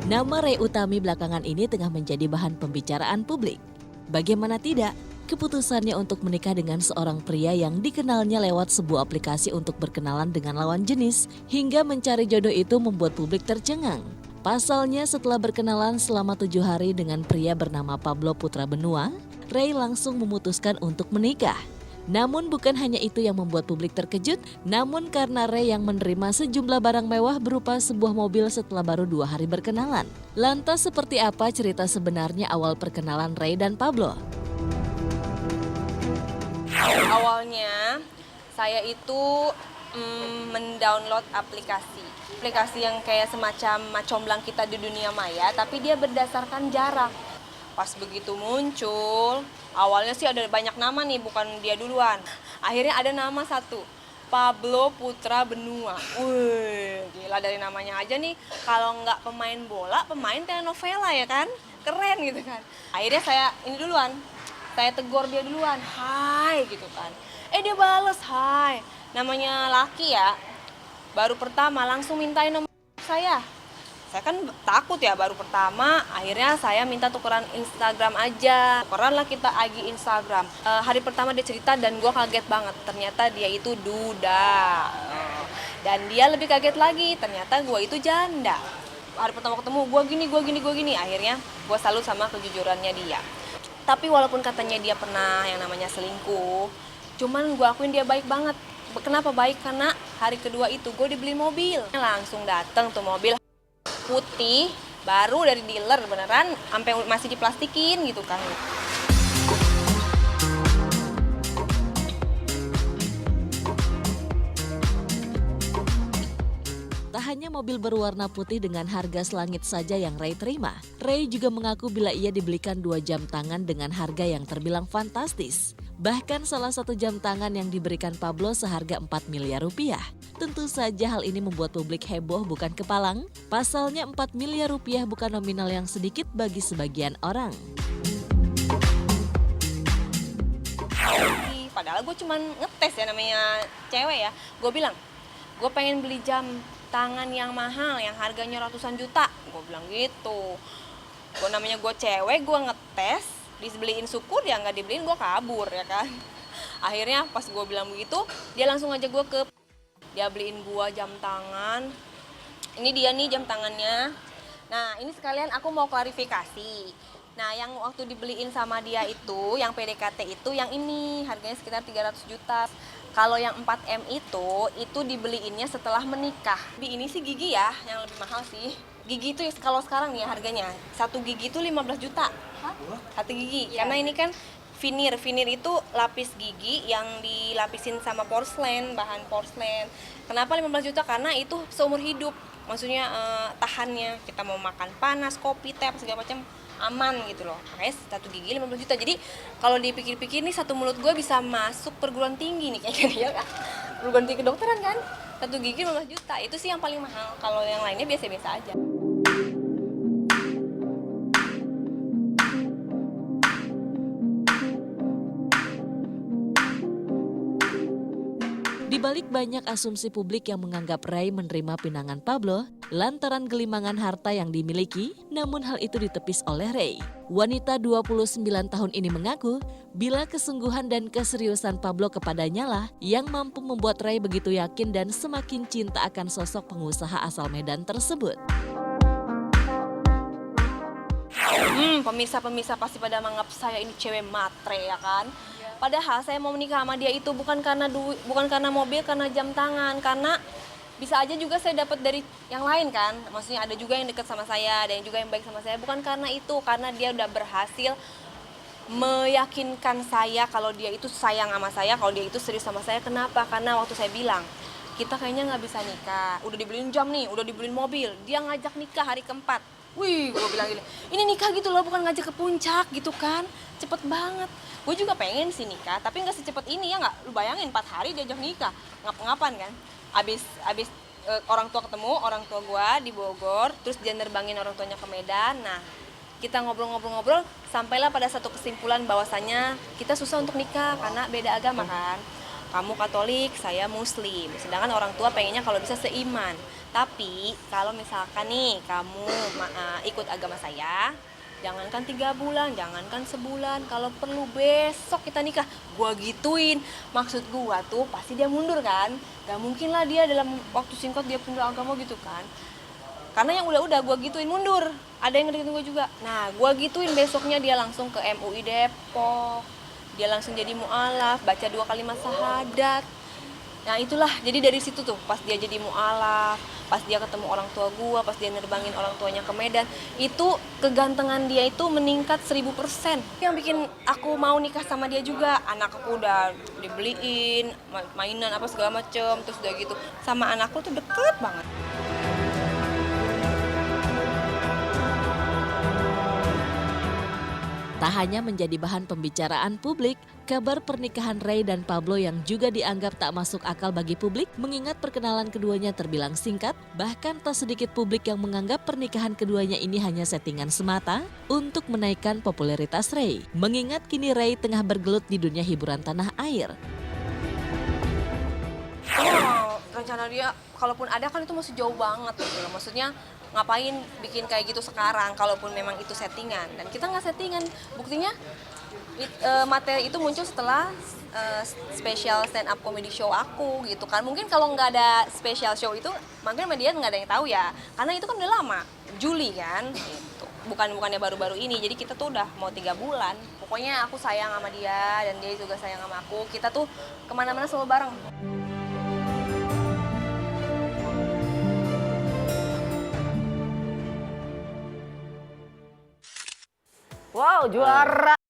Nama Ray Utami belakangan ini tengah menjadi bahan pembicaraan publik. Bagaimana tidak, keputusannya untuk menikah dengan seorang pria yang dikenalnya lewat sebuah aplikasi untuk berkenalan dengan lawan jenis hingga mencari jodoh itu membuat publik tercengang. Pasalnya setelah berkenalan selama 7 hari dengan pria bernama Pablo Putra Benua, Ray langsung memutuskan untuk menikah. Namun bukan hanya itu yang membuat publik terkejut, namun karena Ray yang menerima sejumlah barang mewah berupa sebuah mobil setelah baru 2 hari berkenalan. Lantas seperti apa cerita sebenarnya awal perkenalan Ray dan Pablo? Awalnya saya itu mendownload aplikasi yang kayak semacam comblang kita di dunia maya, tapi dia berdasarkan jarak. Pas begitu muncul, awalnya sih ada banyak nama nih, bukan dia duluan. Akhirnya ada nama satu, Pablo Putra Benua. Wih, gila dari namanya aja nih, kalau nggak pemain bola, pemain telenovela ya kan? Keren gitu kan. Akhirnya saya tegur dia duluan, hai gitu kan. Dia bales, hai. Namanya laki ya, baru pertama langsung mintain nomor saya. Saya kan takut ya, baru pertama, akhirnya saya minta tukeran Instagram aja. Tukeran lah kita IG Instagram. Hari pertama dia cerita dan gue kaget banget, ternyata dia itu duda. Dan dia lebih kaget lagi, ternyata gue itu janda. Hari pertama ketemu, gue gini. Akhirnya gue salut sama kejujurannya dia. Tapi walaupun katanya dia pernah yang namanya selingkuh, cuman gue akuin dia baik banget. Kenapa baik? Karena hari kedua itu gue dibeli mobil. Langsung dateng tuh mobil putih, baru dari dealer beneran, sampai masih diplastikin gitu kan. Tak hanya mobil berwarna putih dengan harga selangit saja yang Ray terima, Ray juga mengaku bila ia dibelikan 2 jam tangan dengan harga yang terbilang fantastis. Bahkan salah satu jam tangan yang diberikan Pablo seharga 4 miliar rupiah. Tentu saja hal ini membuat publik heboh bukan kepalang. Pasalnya 4 miliar rupiah bukan nominal yang sedikit bagi sebagian orang. Padahal gue cuman ngetes ya, namanya cewek ya. Gue bilang, gue pengen beli jam tangan yang mahal, yang harganya ratusan juta. Gue bilang gitu. Namanya gue cewek, gue ngetes, dibeliin syukur, ya nggak dibeliin gue kabur ya kan. Akhirnya pas gue bilang begitu, dia langsung ngajak gue dia beliin gue jam tangan. Ini dia nih jam tangannya. Nah ini sekalian aku mau klarifikasi. Nah yang waktu dibeliin sama dia itu, yang PDKT itu, yang ini harganya sekitar 300 juta. Kalau yang 4M itu dibeliinnya setelah menikah. Ini sih gigi ya, yang lebih mahal sih. Gigi itu kalau sekarang nih ya harganya, 1 gigi itu 15 juta. Hah? 1 gigi, ya. Karena ini kan veneer itu lapis gigi yang dilapisin sama porselen, bahan porselen. Kenapa 15 juta? Karena itu seumur hidup. Maksudnya tahannya, kita mau makan panas, kopi, teh, segala macam aman gitu loh. Makanya 1 gigi 15 juta. Jadi kalau dipikir-pikir nih, satu mulut gue bisa masuk perguruan tinggi nih kayaknya dia kan. Perguruan tinggi kedokteran kan. 1 gigi 15 juta. Itu sih yang paling mahal. Kalau yang lainnya biasa-biasa aja. Di balik banyak asumsi publik yang menganggap Ray menerima pinangan Pablo lantaran gelimangan harta yang dimiliki, namun hal itu ditepis oleh Ray. Wanita 29 tahun ini mengaku bila kesungguhan dan keseriusan Pablo kepadanya lah yang mampu membuat Ray begitu yakin dan semakin cinta akan sosok pengusaha asal Medan tersebut. Pemirsa pasti pada menganggap saya ini cewek matre ya kan. Padahal saya mau menikah sama dia itu bukan karena bukan karena mobil, karena jam tangan, karena bisa aja juga saya dapat dari yang lain kan. Maksudnya ada juga yang dekat sama saya, ada yang juga yang baik sama saya. Bukan karena itu, karena dia udah berhasil meyakinkan saya kalau dia itu sayang sama saya, kalau dia itu serius sama saya. Kenapa? Karena waktu saya bilang, kita kayaknya nggak bisa nikah. Udah dibeliin jam nih, udah dibeliin mobil. Dia ngajak nikah hari keempat. Wih, gue bilang gini, ini nikah gitu loh, bukan ngajak ke puncak gitu kan. Cepet banget. Gue juga pengen sih nikah, tapi nggak secepat ini ya nggak. Lu bayangin 4 hari diajak nikah, ngap-ngapan kan. Abis orang tua ketemu, orang tua gue di Bogor, terus dia nerbangin orang tuanya ke Medan. Nah, kita ngobrol-ngobrol, sampailah pada satu kesimpulan bahwasannya kita susah untuk nikah karena beda agama kan. kamu Katolik, saya Muslim. Sedangkan orang tua pengennya kalau bisa seiman. Tapi kalau misalkan nih kamu ikut agama saya, jangankan 3 bulan, jangankan sebulan, kalau perlu besok kita nikah. Gua gituin. Maksud gua tuh pasti dia mundur kan. Gak mungkin lah dia dalam waktu singkat dia pindah agama gitu kan. Karena yang udah gua gituin mundur. Ada yang ngedeketin gua juga. Nah, gua gituin besoknya dia langsung ke MUI Depok. Dia langsung jadi mu'alaf, baca 2 kalimat syahadat. Nah itulah, jadi dari situ tuh pas dia jadi mu'alaf, pas dia ketemu orang tua gua, pas dia nerbangin orang tuanya ke Medan, itu kegantengan dia itu meningkat 1000%. Yang bikin aku mau nikah sama dia juga, anak aku udah dibeliin mainan apa segala macem, terus udah gitu sama anakku tuh deket banget. Tak hanya menjadi bahan pembicaraan publik, kabar pernikahan Ray dan Pablo yang juga dianggap tak masuk akal bagi publik mengingat perkenalan keduanya terbilang singkat, bahkan tak sedikit publik yang menganggap pernikahan keduanya ini hanya settingan semata untuk menaikkan popularitas Ray. Mengingat kini Ray tengah bergelut di dunia hiburan tanah air. Rencana dia kalaupun ada kan itu masih jauh banget gitu loh. Maksudnya ngapain bikin kayak gitu sekarang kalaupun memang itu settingan, dan kita nggak settingan. Buktinya materi itu muncul setelah special stand up comedy show aku gitu kan. Mungkin kalau nggak ada special show itu mungkin media nggak ada yang tahu ya, karena itu kan udah lama, Juli kan gitu. Bukannya baru-baru ini, jadi kita tuh udah mau 3 bulan. Pokoknya aku sayang sama dia dan dia juga sayang sama aku. Kita tuh kemana-mana selalu bareng. Wow, juara.